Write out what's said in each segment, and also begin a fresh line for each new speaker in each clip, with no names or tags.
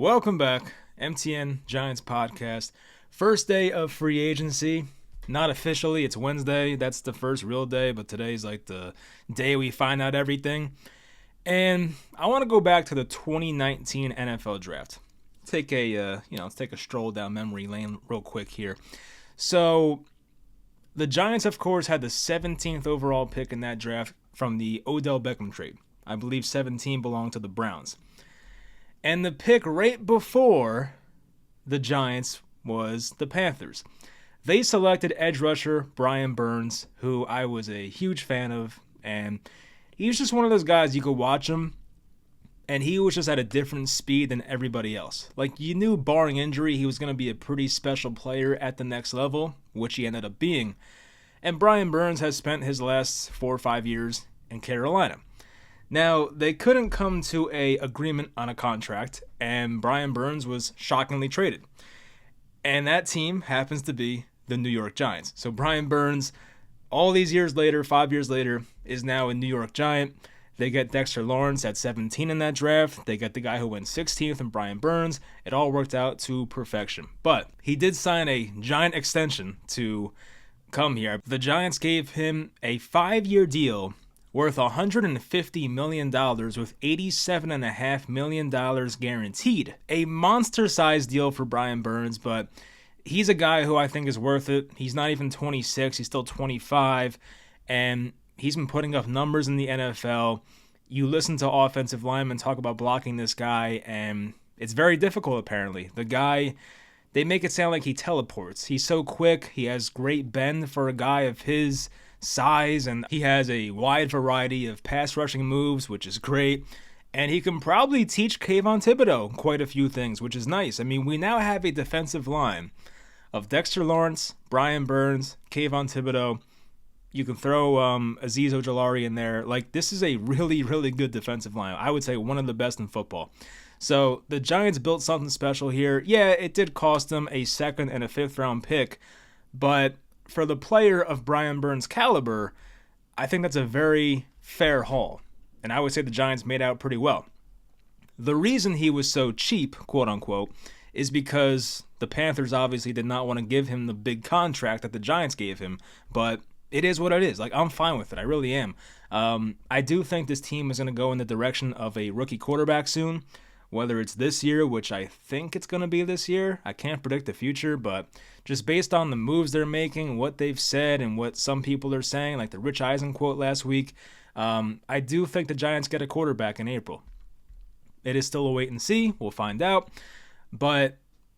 Welcome back, MTN Giants podcast. First day of free agency. Not officially, it's Wednesday. That's the first real day, but today's like the day we find out everything. And I want to go back to the 2019 NFL draft. Let's take a stroll down memory lane real quick here. So, the Giants, of course, had the 17th overall pick in that draft from the Odell Beckham trade. I believe 17 belonged to the Browns. And the pick right before the Giants was the Panthers. They selected edge rusher Brian Burns, who I was a huge fan of. And he's just one of those guys you could watch him, and he was just at a different speed than everybody else. Like, you knew, barring injury, he was going to be a pretty special player at the next level, which he ended up being. And Brian Burns has spent his last 4 or 5 years in Carolina. Now, they couldn't come to an agreement on a contract, and Brian Burns was shockingly traded. And that team happens to be the New York Giants. So Brian Burns, all these years later, 5 years later, is now a New York Giant. They get Dexter Lawrence at 17 in that draft. They get the guy who went 16th in Brian Burns. It all worked out to perfection. But he did sign a giant extension to come here. The Giants gave him a 5-year deal worth $150 million with $87.5 million guaranteed. A monster-sized deal for Brian Burns, but he's a guy who I think is worth it. He's not even 26. He's still 25, and he's been putting up numbers in the NFL. You listen to offensive linemen talk about blocking this guy, and it's very difficult, apparently. The guy, they make it sound like he teleports. He's so quick. He has great bend for a guy of his size, and he has a wide variety of pass rushing moves, which is great. And he can probably teach Kayvon Thibodeau quite a few things, which is nice. I mean, we now have a defensive line of Dexter Lawrence, Brian Burns, Kayvon Thibodeau. You can throw Azeez Ojulari in there. Like, this is a really, really good defensive line. I would say one of the best in football. So the Giants built something special here. Yeah, it did cost them a 2nd and a 5th round pick, but for the player of Brian Burns' caliber, I think that's a very fair haul. And I would say the Giants made out pretty well. The reason he was so cheap, quote unquote, is because the Panthers obviously did not want to give him the big contract that the Giants gave him. But it is what it is. Like, I'm fine with it. I really am. I do think this team is going to go in the direction of a rookie quarterback soon. Whether it's this year, which I think it's going to be this year. I can't predict the future, but just based on the moves they're making, what they've said, and what some people are saying, like the Rich Eisen quote last week, I do think the Giants get a quarterback in April. It is still a wait and see. We'll find out. But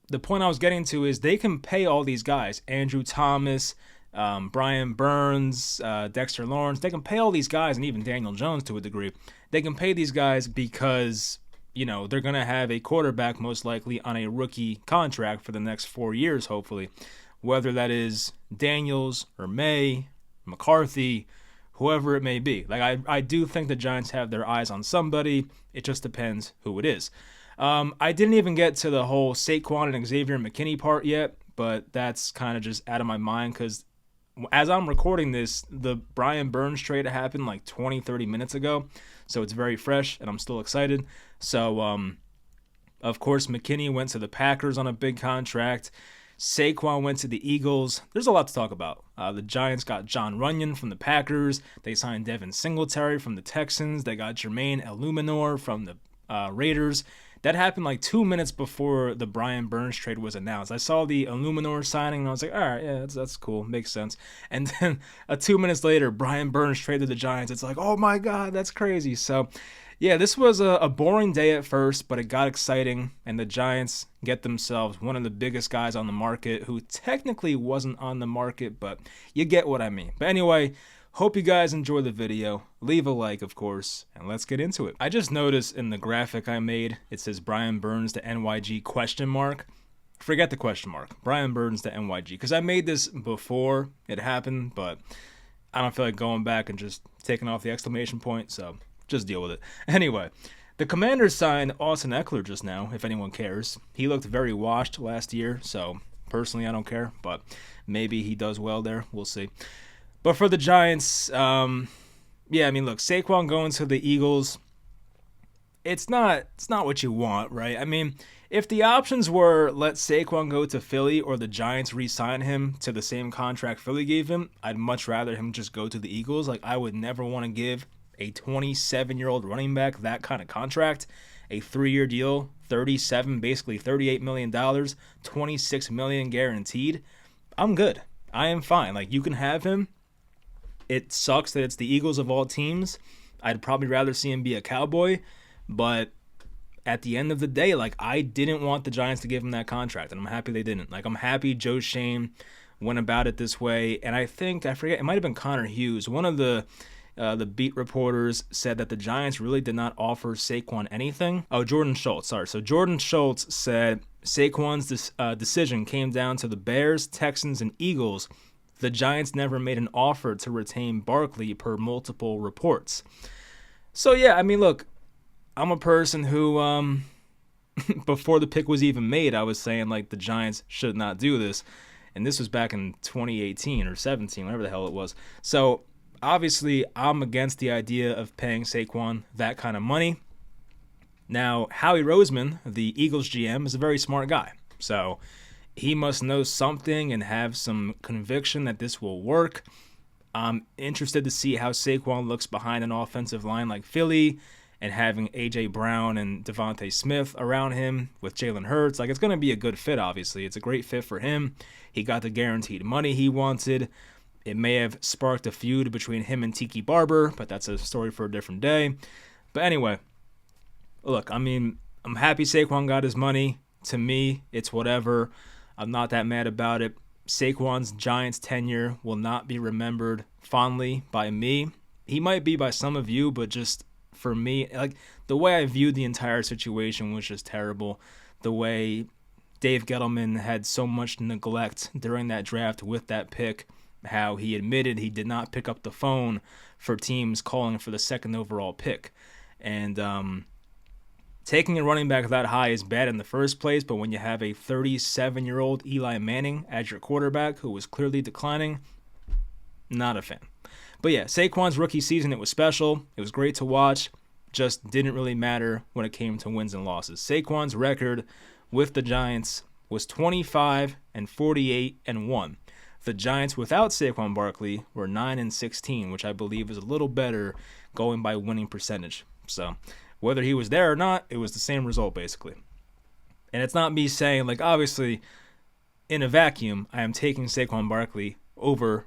the point I was getting to is they can pay all these guys, Andrew Thomas, Brian Burns, Dexter Lawrence. They can pay all these guys, and even Daniel Jones to a degree. They can pay these guys because, you know, they're going to have a quarterback most likely on a rookie contract for the next 4 years, hopefully. Whether that is Daniels or May, McCarthy, whoever it may be. Like, I do think the Giants have their eyes on somebody. It just depends who it is. I didn't even get to the whole Saquon and Xavier McKinney part yet, but that's kind of just out of my mind because as I'm recording this, the Brian Burns trade happened like 20, 30 minutes ago. So it's very fresh, and I'm still excited. So, of course, McKinney went to the Packers on a big contract. Saquon went to the Eagles. There's a lot to talk about. The Giants got John Runyon from the Packers. They signed Devin Singletary from the Texans. They got Jermaine Illuminor from the Raiders. That happened like 2 minutes before the Brian Burns trade was announced. I saw the Illuminor signing, and I was like, all right, yeah, that's cool. Makes sense. And then 2 minutes later, Brian Burns traded the Giants. It's like, oh, my God, that's crazy. So, yeah, this was a boring day at first, but it got exciting, and the Giants get themselves one of the biggest guys on the market who technically wasn't on the market, but you get what I mean. But anyway, hope you guys enjoy the video. Leave a like, of course, and let's get into it. I just noticed in the graphic I made, it says Brian Burns to NYG question mark. Forget the question mark. Brian Burns to NYG. Because I made this before it happened, but I don't feel like going back and just taking off the exclamation point, so just deal with it. Anyway, the Commanders signed Austin Eckler just now, if anyone cares. He looked very washed last year, so personally I don't care, but maybe he does well there. We'll see. But for the Giants, yeah, I mean, look, Saquon going to the Eagles, it's not what you want, right? I mean, If the options were let Saquon go to Philly or the Giants re-sign him to the same contract Philly gave him, I'd much rather him just go to the Eagles. Like, I would never want to give a 27-year-old running back that kind of contract, a 3-year deal, basically $38 million, $26 million guaranteed. I'm good. I am fine. Like, you can have him. It sucks that it's the Eagles of all teams. I'd probably rather see him be a Cowboy, but at the end of the day, like, I didn't want the Giants to give him that contract, and I'm happy they didn't. Like, I'm happy Joe Shane went about it this way, and I forget, it might have been Connor Hughes. One of the beat reporters said that the Giants really did not offer Saquon anything. Oh, Jordan Schultz, sorry. So Jordan Schultz said Saquon's decision came down to the Bears, Texans, and Eagles. The Giants never made an offer to retain Barkley per multiple reports. So, yeah, I mean, look, I'm a person who, before the pick was even made, I was saying, like, the Giants should not do this. And this was back in 2018 or 17, whatever the hell it was. So, obviously, I'm against the idea of paying Saquon that kind of money. Now, Howie Roseman, the Eagles GM, is a very smart guy. So, he must know something and have some conviction that this will work. I'm interested to see how Saquon looks behind an offensive line like Philly and having A.J. Brown and Devontae Smith around him with Jalen Hurts. Like, it's going to be a good fit, obviously. It's a great fit for him. He got the guaranteed money he wanted. It may have sparked a feud between him and Tiki Barber, but that's a story for a different day. But anyway, look, I mean, I'm happy Saquon got his money. To me, it's whatever. I'm not that mad about it. Saquon's Giants tenure will not be remembered fondly by me. He might be by some of you, but just for me, like, the way I viewed the entire situation was just terrible. The way Dave Gettleman had so much neglect during that draft with that pick, how he admitted he did not pick up the phone for teams calling for the second overall pick. And taking a running back that high is bad in the first place, but when you have a 37-year-old Eli Manning as your quarterback who was clearly declining, not a fan. But yeah, Saquon's rookie season, it was special. It was great to watch. Just didn't really matter when it came to wins and losses. Saquon's record with the Giants was 25-48-1. The Giants without Saquon Barkley were 9-16, which I believe is a little better going by winning percentage. So whether he was there or not, it was the same result basically. And it's not me saying, like, obviously in a vacuum, I am taking Saquon Barkley over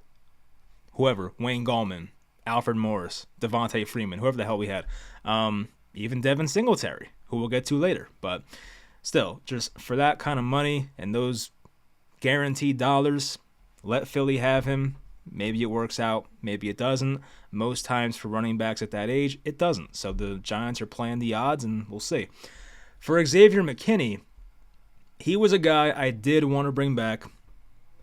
whoever, Wayne Gallman, Alfred Morris, Devontae Freeman, whoever the hell we had, even Devin Singletary, who we'll get to later. But still, just for that kind of money and those guaranteed dollars, let Philly have him. Maybe it works out, maybe it doesn't. Most times for running backs at that age, it doesn't. So the Giants are playing the odds, and we'll see. For Xavier McKinney, he was a guy I did want to bring back.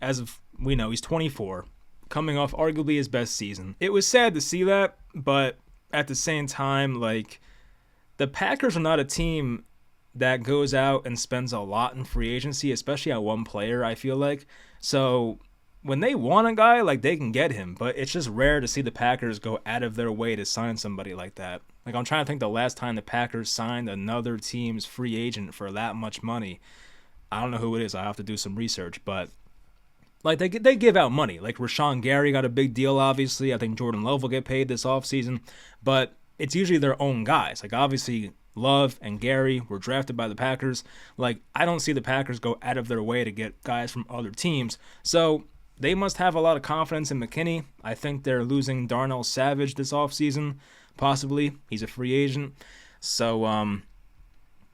As of we know, he's 24. Coming off arguably his best season. It was sad to see that, but at the same time, like, the Packers are not a team that goes out and spends a lot in free agency, especially on one player, I feel like. So when they want a guy, like, they can get him, but it's just rare to see the Packers go out of their way to sign somebody like that. Like, I'm trying to think the last time the Packers signed another team's free agent for that much money. I don't know who it is. I have to do some research, but like, they give out money. Like, Rashawn Gary got a big deal, obviously. I think Jordan Love will get paid this offseason. But it's usually their own guys. Like, obviously, Love and Gary were drafted by the Packers. Like, I don't see the Packers go out of their way to get guys from other teams. So they must have a lot of confidence in McKinney. I think they're losing Darnell Savage this offseason, possibly. He's a free agent. So,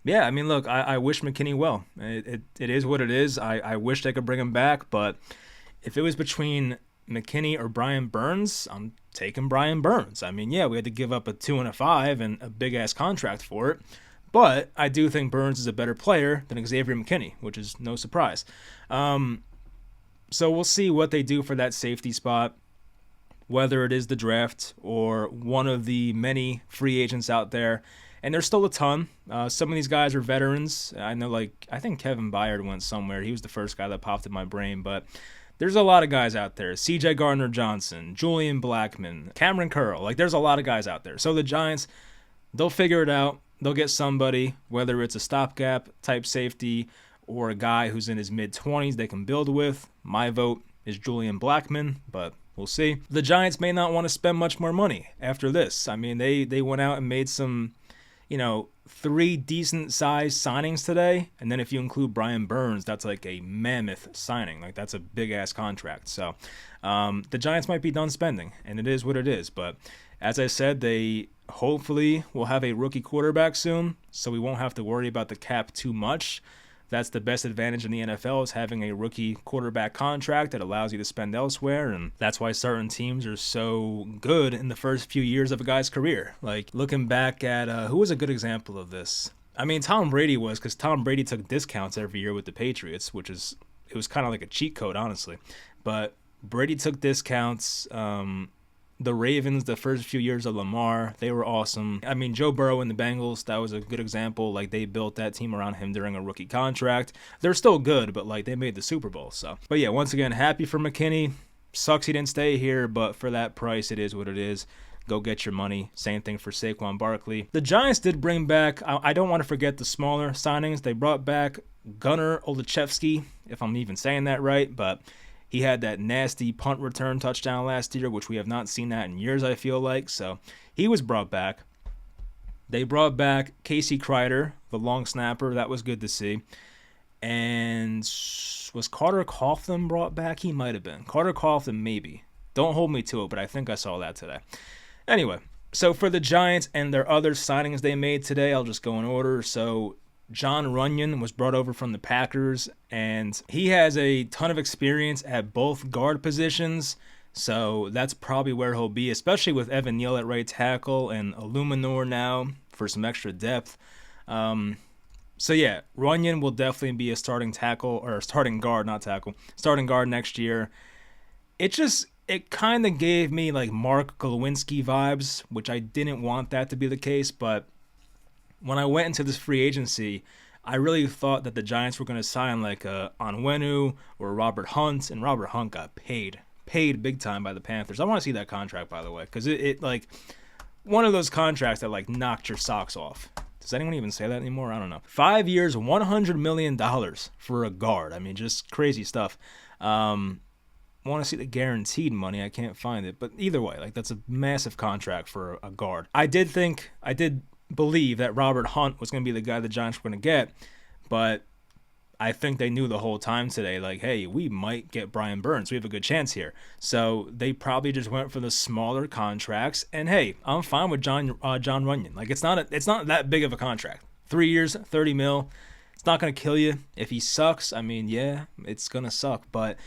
yeah, I mean, look, I wish McKinney well. It is what it is. I wish they could bring him back, but if it was between McKinney or Brian Burns, I'm taking Brian Burns. I mean, yeah, we had to give up a 2 and a 5 and a big-ass contract for it, but I do think Burns is a better player than Xavier McKinney, which is no surprise. So we'll see what they do for that safety spot, whether it is the draft or one of the many free agents out there. And there's still a ton. Some of these guys are veterans. I know, like, I think Kevin Byard went somewhere. He was the first guy that popped in my brain. But there's a lot of guys out there. C.J. Gardner-Johnson, Julian Blackmon, Cameron Curl. Like, there's a lot of guys out there. So the Giants, they'll figure it out. they'll get somebody, whether it's a stopgap type safety or a guy who's in his mid-20s they can build with. My vote is Julian Blackmon, but we'll see. The Giants may not want to spend much more money after this. I mean, they went out and made some, 3 decent-sized signings today, and then if you include Brian Burns, that's like a mammoth signing. Like, that's a big-ass contract. So the Giants might be done spending, and it is what it is. But as I said, they hopefully will have a rookie quarterback soon, so we won't have to worry about the cap too much. That's the best advantage in the NFL, is having a rookie quarterback contract that allows you to spend elsewhere, and that's why certain teams are so good in the first few years of a guy's career. Like, looking back at, who was a good example of this? I mean, Tom Brady was, because Tom Brady took discounts every year with the Patriots, it was kind of like a cheat code, honestly. But Brady took discounts. The Ravens, the first few years of Lamar, they were awesome. I mean, Joe Burrow and the Bengals, that was a good example. Like, they built that team around him during a rookie contract. They're still good, but, like, they made the Super Bowl. So, but yeah, once again, happy for McKinney. Sucks he didn't stay here, but for that price, it is what it is. Go get your money. Same thing for Saquon Barkley. The Giants did bring back, I don't want to forget the smaller signings. They brought back Gunnar Olszewski, if I'm even saying that right, but he had that nasty punt return touchdown last year, which we have not seen that in years, I feel like. So he was brought back. They brought back Casey Kreider, the long snapper. That was good to see. And was Carter Coughlin brought back? He might have been. Carter Coughlin, maybe. Don't hold me to it, but I think I saw that today. Anyway, so for the Giants and their other signings they made today, I'll just go in order. So John Runyon was brought over from the Packers, and he has a ton of experience at both guard positions, so that's probably where he'll be, especially with Evan Neal at right tackle and Illuminor now for some extra depth. So yeah, Runyon will definitely be a starting tackle, or starting guard, not tackle, starting guard next year. It kind of gave me like Mark Glowinski vibes, which I didn't want that to be the case, but when I went into this free agency, I really thought that the Giants were going to sign like a Onwenu or Robert Hunt, and Robert Hunt got paid big time by the Panthers. I want to see that contract, by the way, because it like one of those contracts that like knocked your socks off. Does anyone even say that anymore? I don't know. 5 years, $100 million for a guard. I mean, just crazy stuff. I want to see the guaranteed money. I can't find it, but either way, like that's a massive contract for a guard. I did believe that Robert Hunt was going to be the guy the Giants were going to get, but I think they knew the whole time today, like, hey, we might get Brian Burns. We have a good chance here. So they probably just went for the smaller contracts, and hey, I'm fine with John Runyon. Like, it's not that big of a contract. 3 years, $30 million. It's not going to kill you. If he sucks, I mean, yeah, it's going to suck, but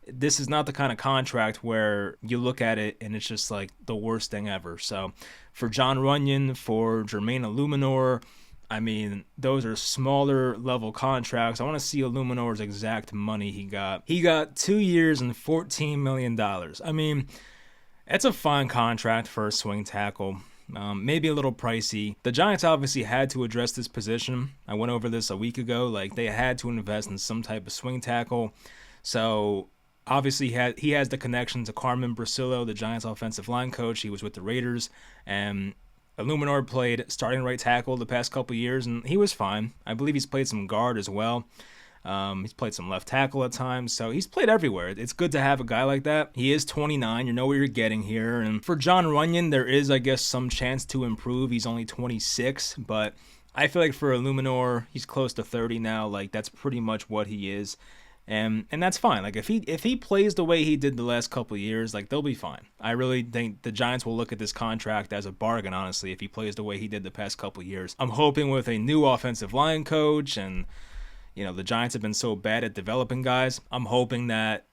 this is not the kind of contract where you look at it and it's just like the worst thing ever. So for John Runyon, for Jermaine Illuminor, I mean, those are smaller level contracts. I want to see Illuminor's exact money he got. He got 2 years and $14 million. I mean, it's a fine contract for a swing tackle. Maybe a little pricey. The Giants obviously had to address this position. I went over this a week ago. Like, they had to invest in some type of swing tackle. So obviously, he has the connection to Carmen Brasillo, the Giants' offensive line coach. He was with the Raiders, and Illuminor played starting right tackle the past couple years, and he was fine. I believe he's played some guard as well. He's played some left tackle at times, so he's played everywhere. It's good to have a guy like that. He is 29. You know what you're getting here. And for John Runyon, there is, I guess, some chance to improve. He's only 26, but I feel like for Illuminor, he's close to 30 now. Like, that's pretty much what he is. And that's fine. Like, if he plays the way he did the last couple of years, like, they'll be fine. I really think the Giants will look at this contract as a bargain, honestly, if he plays the way he did the past couple of years. I'm hoping with a new offensive line coach, and, you know, the Giants have been so bad at developing guys, I'm hoping that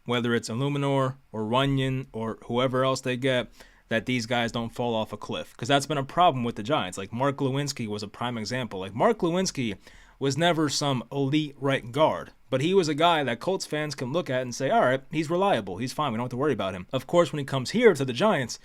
whether it's Illuminor or Runyon or whoever else they get, that these guys don't fall off a cliff. Because that's been a problem with the Giants. Like, Mark Glowinski was a prime example. Like, Mark Glowinski was never some elite right guard, but he was a guy that Colts fans can look at and say, all right, he's reliable, he's fine, we don't have to worry about him. Of course, when he comes here to the Giants,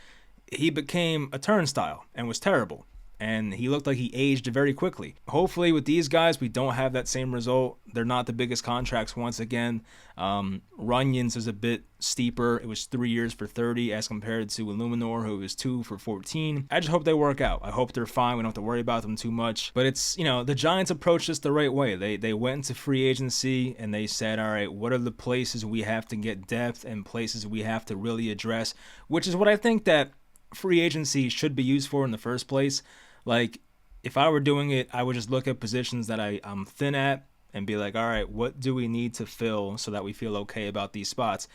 he became a turnstile and was terrible. and he looked like he aged very quickly. Hopefully with these guys, we don't have that same result. They're not the biggest contracts once again. Runyon's is a bit steeper. It was 3 years for 30 as compared to Illuminor, who was 2 for 14. I just hope they work out. I hope they're fine. We don't have to worry about them too much. But it's, the Giants approached this the right way. They went into free agency and they said, all right, what are the places we have to get depth and places we have to really address, which is what I think that free agency should be used for in the first place. Like, if I were doing it, I would just look at positions that I'm thin at and be like, all right, what do we need to fill so that we feel okay about these spots?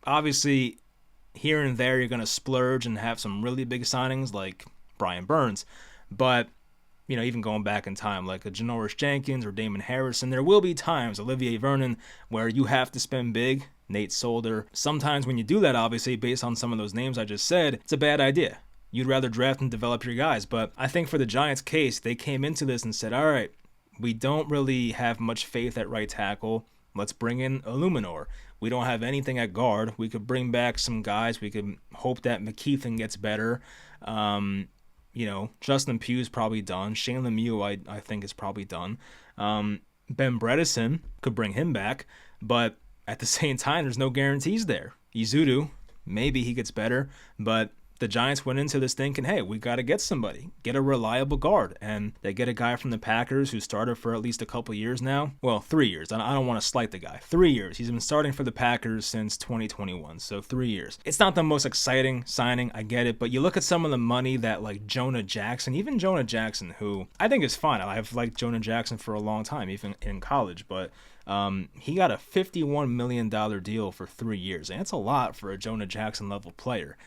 Obviously, here and there, you're going to splurge and have some really big signings like Brian Burns. But, even going back in time, like a Janoris Jenkins or Damon Harrison, there will be times, Olivier Vernon, where you have to spend big. Nate Solder. Sometimes when you do that, obviously, based on some of those names I just said, it's a bad idea. You'd rather draft and develop your guys. But I think for the Giants' case, they came into this and said, all right, we don't really have much faith at right tackle. Let's bring in Illuminor. We don't have anything at guard. We could bring back some guys. We could hope that McKinney gets better. Justin Pugh's probably done. Shane Lemieux, I think, is probably done. Ben Bredesen, could bring him back. But at the same time, there's no guarantees there. Izudu, maybe he gets better. But the Giants went into this thinking, hey, we got to get somebody, get a reliable guard. And they get a guy from the Packers who started for at least a couple years now. Well, 3 years. I don't want to slight the guy. 3 years. He's been starting for the Packers since 2021. So 3 years. It's not the most exciting signing. I get it. But you look at some of the money that like Jonah Jackson, even Jonah Jackson, who I think is fine. I've liked Jonah Jackson for a long time, even in college. But he got a $51 million deal for 3 years. And that's a lot for a Jonah Jackson level player.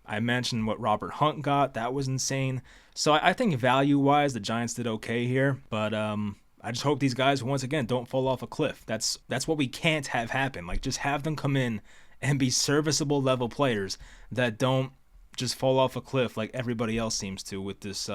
I mentioned what Robert Hunt got. That was insane. So I think value-wise, the Giants did okay here. But I just hope these guys, once again, don't fall off a cliff. That's what we can't have happen. Like, just have them come in and be serviceable level players that don't just fall off a cliff like everybody else seems to with this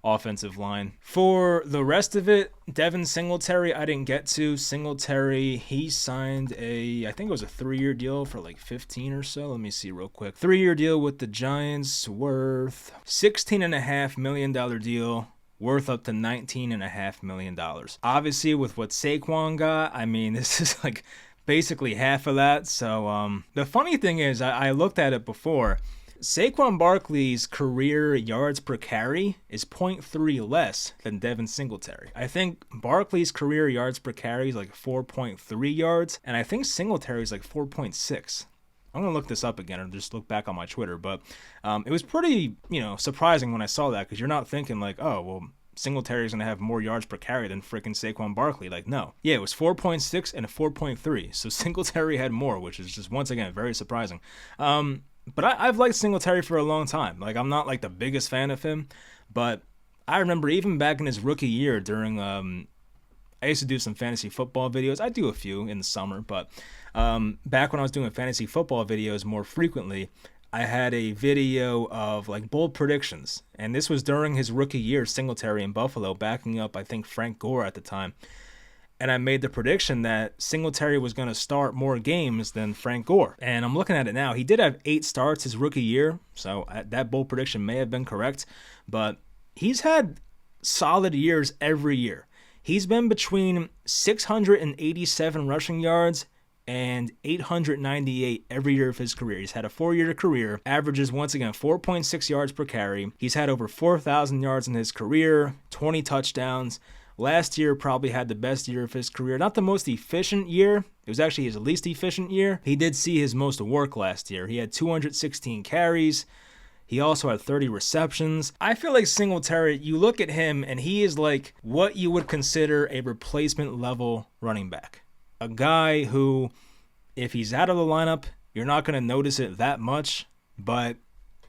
offensive line. For the rest of it, Devin Singletary, I didn't get to. Singletary, he signed I think it was a 3-year deal for like 15 or so. Let me see real quick. 3-year deal with the Giants worth $16.5 million deal. Worth up to $19.5 million. Obviously, with what Saquon got, I mean, this is like basically half of that. So the funny thing is, I looked at it before. Saquon Barkley's career yards per carry is 0.3 less than Devin Singletary. I think Barkley's career yards per carry is like 4.3 yards, and I think Singletary's like 4.6. I'm going to look this up again or just look back on my Twitter, but it was pretty, surprising when I saw that, because you're not thinking like, oh, well, Singletary's going to have more yards per carry than freaking Saquon Barkley. Like, no. Yeah, it was 4.6 and a 4.3, so Singletary had more, which is just, once again, very surprising. But I've liked Singletary for a long time. Like, I'm not like the biggest fan of him, but I remember even back in his rookie year during, I used to do some fantasy football videos. I do a few in the summer, but back when I was doing fantasy football videos more frequently, I had a video of like bold predictions. And this was during his rookie year, Singletary in Buffalo, backing up, I think, Frank Gore at the time. And I made the prediction that Singletary was going to start more games than Frank Gore. And I'm looking at it now. He did have 8 starts his rookie year, so that bold prediction may have been correct. But he's had solid years every year. He's been between 687 rushing yards and 898 every year of his career. He's had a 4-year career, averages, once again, 4.6 yards per carry. He's had over 4,000 yards in his career, 20 touchdowns. Last year probably had the best year of his career. Not the most efficient year. It was actually his least efficient year. He did see his most work last year. He had 216 carries. He also had 30 receptions. I feel like Singletary, you look at him and he is like what you would consider a replacement level running back. A guy who, if he's out of the lineup, you're not going to notice it that much, but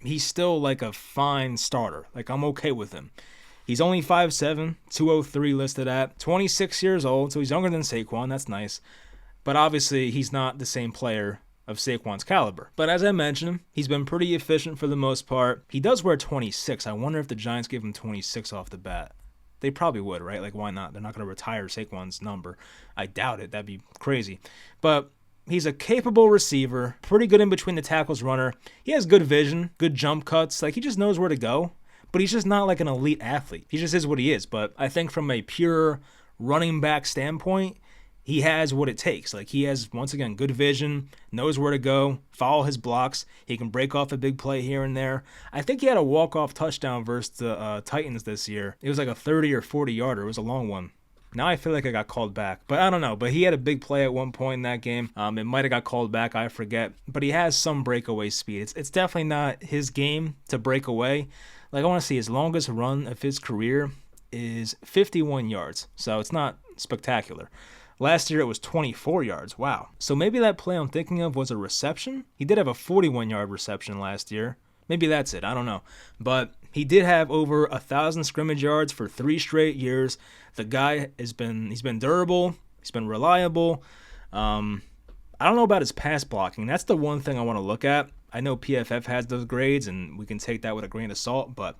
he's still like a fine starter. Like, I'm okay with him. He's only 5'7", 203 listed at, 26 years old, so he's younger than Saquon. That's nice. But obviously, he's not the same player of Saquon's caliber. But as I mentioned, he's been pretty efficient for the most part. He does wear 26. I wonder if the Giants give him 26 off the bat. They probably would, right? Like, why not? They're not going to retire Saquon's number. I doubt it. That'd be crazy. But he's a capable receiver, pretty good in between the tackles runner. He has good vision, good jump cuts. Like, he just knows where to go. but he's just not like an elite athlete. He just is what he is. But I think from a pure running back standpoint, he has what it takes. Like, he has, once again, good vision, knows where to go, follow his blocks. He can break off a big play here and there. I think he had a walk-off touchdown versus the Titans this year. It was like a 30 or 40-yarder. It was a long one. Now I feel like I got called back, but I don't know. But he had a big play at one point in that game. It might have got called back, I forget. But he has some breakaway speed. It's definitely not his game to break away. Like, I want to see his longest run of his career is 51 yards. So it's not spectacular. Last year it was 24 yards. Wow. So maybe that play I'm thinking of was a reception. He did have a 41-yard reception last year. Maybe that's it. I don't know. But he did have over 1,000 scrimmage yards for 3 straight years. The guy he's been durable. He's been reliable. I don't know about his pass blocking. That's the one thing I want to look at. I know PFF has those grades, and we can take that with a grain of salt. But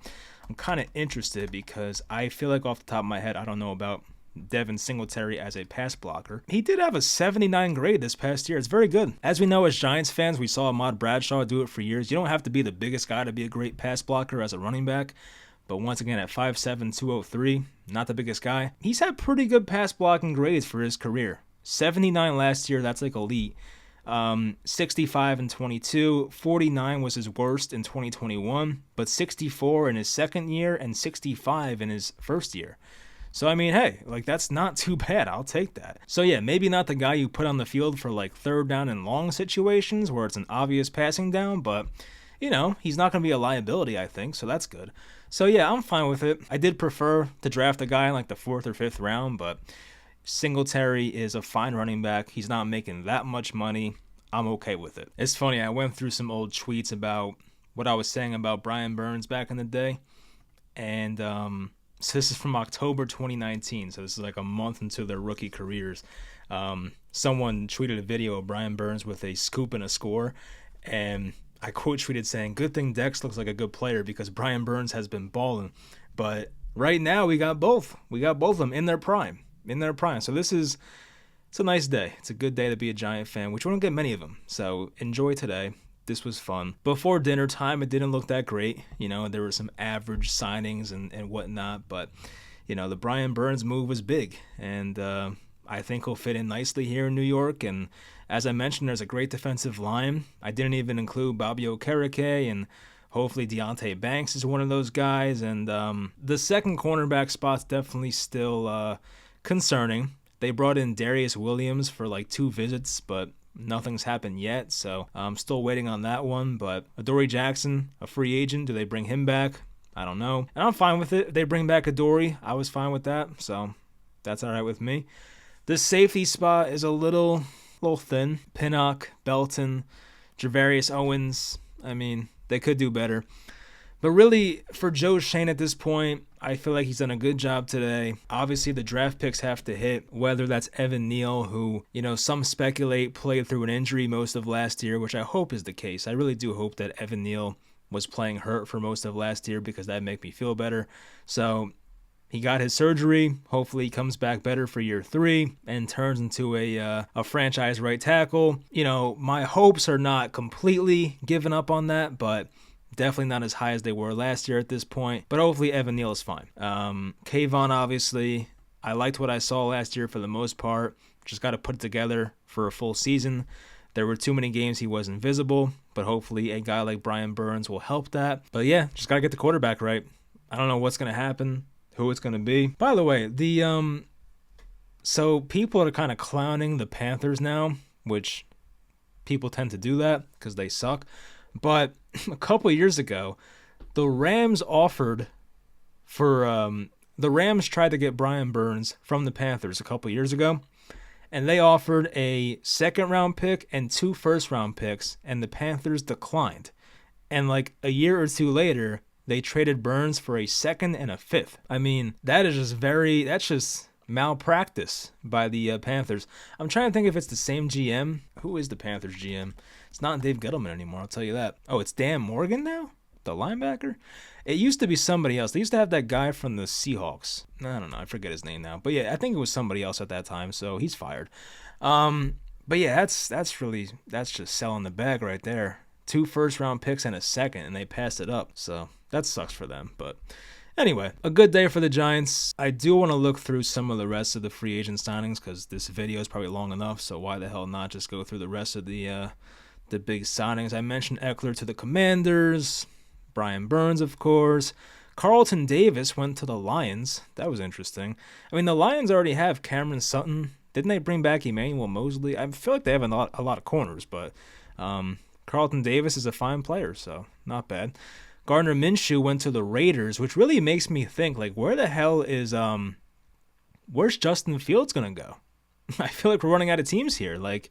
I'm kind of interested because I feel like off the top of my head, I don't know about Devin Singletary as a pass blocker. He did have a 79 grade this past year. It's very good. As we know as Giants fans, we saw Ahmad Bradshaw do it for years. You don't have to be the biggest guy to be a great pass blocker as a running back. But once again, at 5'7", 203, not the biggest guy. He's had pretty good pass blocking grades for his career. 79 last year, that's like elite. 65 in 22, 49 was his worst in 2021, but 64 in his second year and 65 in his first year. So, I mean, hey, like, that's not too bad. I'll take that. So, yeah, maybe not the guy you put on the field for, like, third down and long situations where it's an obvious passing down, but, you know, he's not going to be a liability, I think, so that's good. So, yeah, I'm fine with it. I did prefer to draft a guy in, like, the 4th or 5th round, but Singletary is a fine running back. He's not making that much money. I'm okay with it. It's funny, I went through some old tweets about what I was saying about Brian Burns back in the day, and, so this is from October 2019, so this is like a month into their rookie careers. Someone tweeted a video of Brian Burns with a scoop and a score, and I quote tweeted saying, "Good thing Dex looks like a good player because Brian Burns has been balling." But right now we got both. We got both of them in their prime. So it's a nice day. It's a good day to be a Giant fan, which we don't get many of them. So enjoy today. This was fun. Before dinner time, it didn't look that great. You know, there were some average signings and whatnot, but, you know, the Brian Burns move was big, and I think he'll fit in nicely here in New York. And as I mentioned, there's a great defensive line. I didn't even include Bobby Okereke, and hopefully Deonte Banks is one of those guys. And the second cornerback spot's definitely still concerning. They brought in Darius Williams for like 2 visits, but nothing's happened yet, so I'm still waiting on that one. But Adoree Jackson, a free agent, do they bring him back? I don't know. And I'm fine with it. If they bring back Adoree, I was fine with that, so that's all right with me. The safety spot is a little thin. Pinnock, Belton, Javarius Owens, I mean, they could do better. But really, for Joe Shane at this point, I feel like he's done a good job today. Obviously, the draft picks have to hit, whether that's Evan Neal, who, you know, some speculate played through an injury most of last year, which I hope is the case. I really do hope that Evan Neal was playing hurt for most of last year because that'd make me feel better. So he got his surgery. Hopefully he comes back better for year 3 and turns into a franchise right tackle. You know, my hopes are not completely given up on that, but definitely not as high as they were last year at this point, but hopefully Evan Neal is fine. Kayvon, obviously, I liked what I saw last year for the most part. Just got to put it together for a full season. There were too many games he wasn't visible, but hopefully a guy like Brian Burns will help that. But yeah, just got to get the quarterback right. I don't know what's going to happen, who it's going to be. By the way, so people are kind of clowning the Panthers now, which people tend to do that because they suck. But a couple of years ago, the Rams tried to get Brian Burns from the Panthers a couple of years ago, and they offered a 2nd-round pick and 2 first-round picks, and the Panthers declined. And like a year or 2 later, they traded Burns for a 2nd and a 5th. I mean, that's just malpractice by the Panthers. I'm trying to think if it's the same GM. Who is the Panthers GM? It's not Dave Gettleman anymore, I'll tell you that. Oh, it's Dan Morgan now? The linebacker? It used to be somebody else. They used to have that guy from the Seahawks. I don't know. I forget his name now. But yeah, I think it was somebody else at that time, so he's fired. But yeah, that's just selling the bag right there 2 first-round picks and a second, and they passed it up. So that sucks for them. But anyway, a good day for the Giants. I do want to look through some of the rest of the free agent signings because this video is probably long enough, so why the hell not just go through the rest of the big signings. I mentioned Eckler to the Commanders, Brian Burns, of course. Carlton Davis went to the Lions. That was interesting. I mean, the Lions already have Cameron Sutton. Didn't they bring back Emmanuel Mosley? I feel like they have a lot of corners, but Carlton Davis is a fine player, so not bad. Gardner Minshew went to the Raiders, which really makes me think, like, where the hell is where's Justin Fields gonna go? I feel like we're running out of teams here. Like,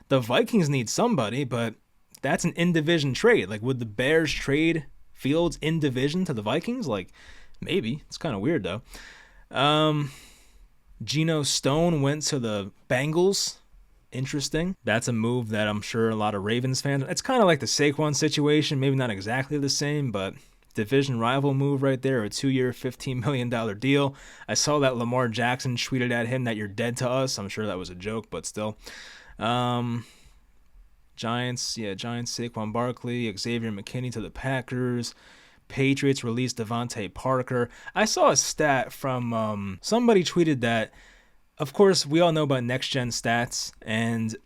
the Vikings need somebody, but that's an in-division trade. Like, would the Bears trade Fields in division to the Vikings? Like, maybe. It's kind of weird, though. Geno Stone went to the Bengals. Interesting. That's a move that I'm sure a lot of Ravens fans... It's kind of like the Saquon situation. Maybe not exactly the same, but division rival move right there. A 2-year, $15 million deal. I saw that Lamar Jackson tweeted at him that you're dead to us. I'm sure that was a joke, but still. Giants, Saquon Barkley, Xavier McKinney to the Packers. Patriots released Devontae Parker. I saw a stat from somebody tweeted that, of course, we all know about next-gen stats, and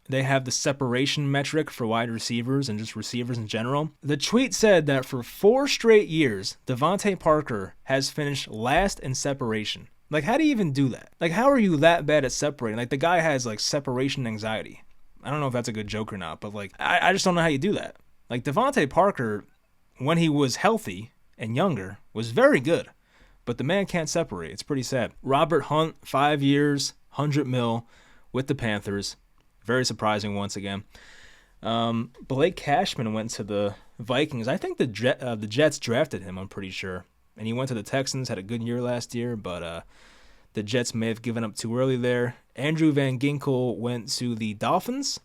they have the separation metric for wide receivers and just receivers in general. The tweet said that for 4 straight years, Devontae Parker has finished last in separation. Like, how do you even do that? Like, how are you that bad at separating? Like, the guy has, like, separation anxiety. I don't know if that's a good joke or not, but, like, I just don't know how you do that. Like, Devontae Parker, when he was healthy and younger, was very good. But the man can't separate. It's pretty sad. Robert Hunt, 5 years, $100 million with the Panthers. Very surprising once again. Blake Cashman went to the Vikings. I think the Jets drafted him, I'm pretty sure. And he went to the Texans, had a good year last year, but the Jets may have given up too early there. Andrew Van Ginkel went to the Dolphins.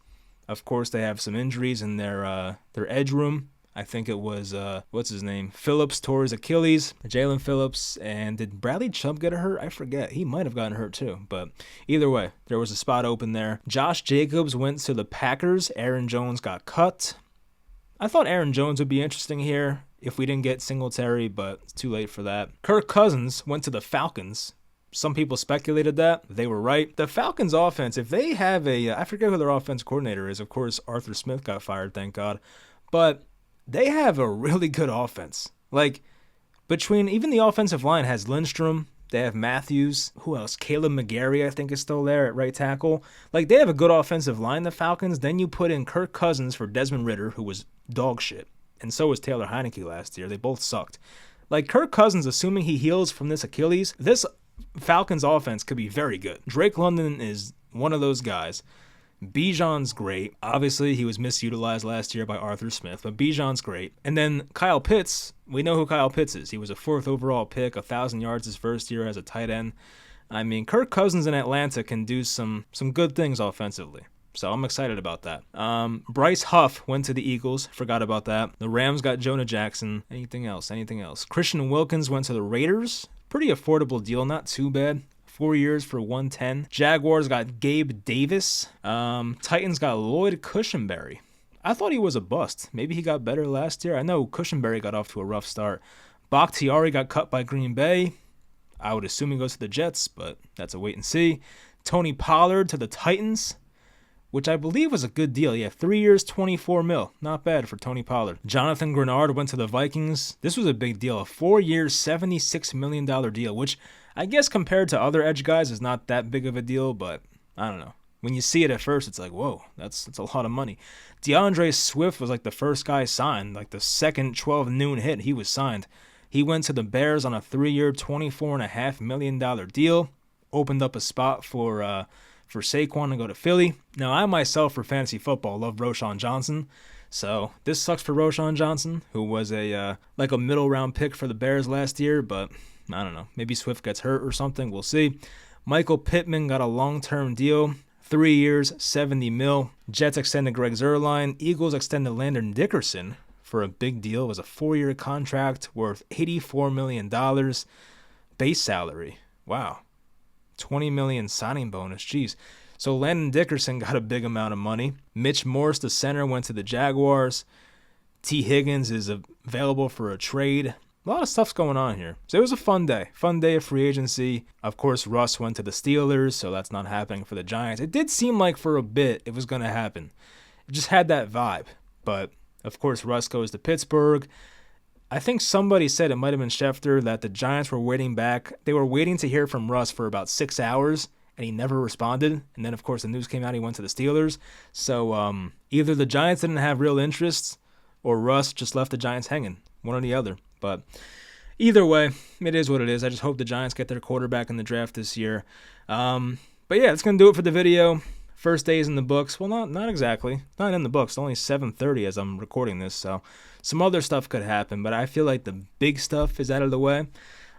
Of course, they have some injuries in their edge room. I think it was, what's his name? Phillips tore his Achilles, Jalen Phillips. And did Bradley Chubb get hurt? I forget. He might have gotten hurt too. But either way, there was a spot open there. Josh Jacobs went to the Packers. Aaron Jones got cut. I thought Aaron Jones would be interesting here if we didn't get Singletary, but it's too late for that. Kirk Cousins went to the Falcons. Some people speculated that. They were right. The Falcons offense, if they have I forget who their offense coordinator is. Of course, Arthur Smith got fired, thank God. But they have a really good offense. Like, between even the offensive line has Lindstrom. They have Matthews. Who else? Caleb McGarry, I think, is still there at right tackle. Like, they have a good offensive line, the Falcons. Then you put in Kirk Cousins for Desmond Ridder, who was dog shit. And so was Taylor Heineke last year. They both sucked. Like, Kirk Cousins, assuming he heals from this Achilles, this Falcons offense could be very good. Drake London is one of those guys. Bijan's great. Obviously, he was misutilized last year by Arthur Smith, but Bijan's great. And then Kyle Pitts, we know who Kyle Pitts is. He was a 4th overall pick, 1,000 yards his first year as a tight end. I mean, Kirk Cousins in Atlanta can do some good things offensively. So I'm excited about that. Bryce Huff went to the Eagles. Forgot about that. The Rams got Jonah Jackson. Anything else? Christian Wilkins went to the Raiders. Pretty affordable deal. Not too bad. 4 years for $110. Jaguars got Gabe Davis. Titans got Lloyd Cushenberry. I thought he was a bust. Maybe he got better last year. I know Cushenberry got off to a rough start. Bakhtiari got cut by Green Bay. I would assume he goes to the Jets, but that's a wait and see. Tony Pollard to the Titans, which I believe was a good deal. Yeah, 3 years, $24 million. Not bad for Tony Pollard. Jonathan Grenard went to the Vikings. This was a big deal. A 4 year, $76 million deal, which I guess compared to other edge guys is not that big of a deal, but I don't know. When you see it at first, it's like, whoa, that's a lot of money. DeAndre Swift was like the first guy signed, like the second 12 noon hit, he was signed. He went to the Bears on a 3 year, $24.5 million deal. Opened up a spot for Saquon to go to Philly. Now, I myself, for fantasy football, love Roschon Johnson. So this sucks for Roschon Johnson, who was a middle round pick for the Bears last year, but I don't know. Maybe Swift gets hurt or something. We'll see. Michael Pittman got a long-term deal. 3 years, $70 million. Jets extended Greg Zuerlein. Eagles extended Landon Dickerson for a big deal. It was a 4-year contract worth $84 million. Base salary. Wow. $20 million signing bonus. Jeez. So Landon Dickerson got a big amount of money. Mitch Morse, the center, went to the Jaguars. T. Higgins is available for a trade. A lot of stuff's going on here. So it was a fun day of free agency. Of course, Russ went to the Steelers, so that's not happening for the Giants. It did seem like for a bit it was going to happen. It just had that vibe. But, of course, Russ goes to Pittsburgh. I think somebody said, it might have been Schefter, that the Giants were waiting back. They were waiting to hear from Russ for about 6 hours, and he never responded. And then, of course, the news came out he went to the Steelers. So either the Giants didn't have real interest or Russ just left the Giants hanging, one or the other. But either way, it is what it is. I just hope the Giants get their quarterback in the draft this year. But yeah, that's going to do it for the video. First day is in the books. Well, not exactly. Not in the books. It's only 7:30 as I'm recording this, so some other stuff could happen. But I feel like the big stuff is out of the way.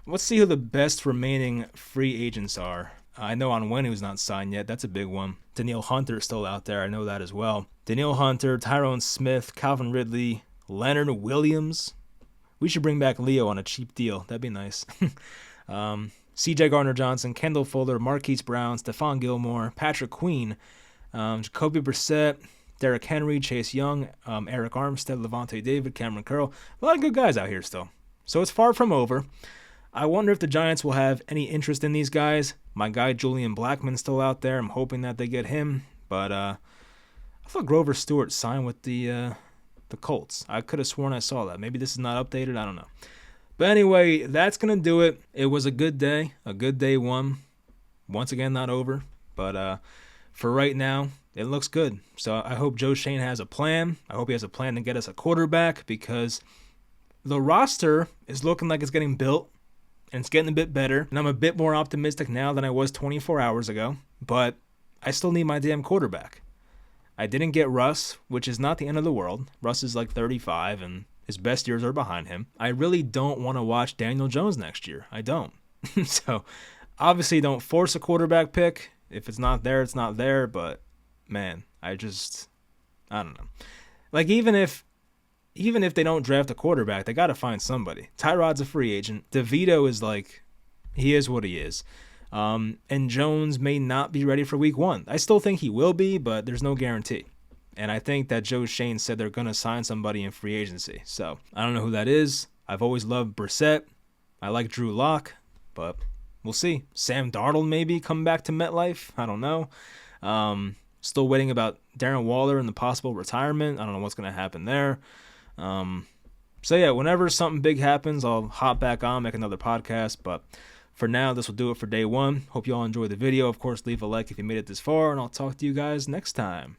Let's see who the best remaining free agents are. I know Onwenu's not signed yet. That's a big one. Danielle Hunter's still out there. I know that as well. Danielle Hunter, Tyrone Smith, Calvin Ridley, Leonard Williams. We should bring back Leo on a cheap deal. That'd be nice. C.J. Gardner-Johnson, Kendall Fuller, Marquise Brown, Stephon Gilmore, Patrick Queen, Jacoby Brissett, Derrick Henry, Chase Young, Eric Armstead, Levante David, Cameron Curl. A lot of good guys out here still. So it's far from over. I wonder if the Giants will have any interest in these guys. My guy Julian Blackmon's still out there. I'm hoping that they get him. But I thought Grover Stewart signed with the Colts. I could have sworn I saw that. Maybe this is not updated. I don't know. But anyway, that's going to do it. It was a good day. A good day one. Once again, not over. But for right now, it looks good. So I hope Joe Schoen has a plan. I hope he has a plan to get us a quarterback because the roster is looking like it's getting built. And it's getting a bit better. And I'm a bit more optimistic now than I was 24 hours ago. But I still need my damn quarterback. I didn't get Russ, which is not the end of the world. Russ is like 35 and his best years are behind him. I really don't want to watch Daniel Jones next year. I don't. So, obviously don't force a quarterback pick. If it's not there, it's not there. But, man, I don't know. Like, even if they don't draft a quarterback, they got to find somebody. Tyrod's a free agent. DeVito is like, he is what he is. And Jones may not be ready for week 1. I still think he will be, but there's no guarantee. And I think that Joe Schoen said they're going to sign somebody in free agency. So I don't know who that is. I've always loved Brissett. I like Drew Lock, but we'll see. Sam Darnold maybe come back to MetLife. I don't know. Still waiting about Darren Waller and the possible retirement. I don't know what's going to happen there. So yeah, whenever something big happens, I'll hop back on, make another podcast. But for now, this will do it for day one. Hope you all enjoyed the video. Of course, leave a like if you made it this far, and I'll talk to you guys next time.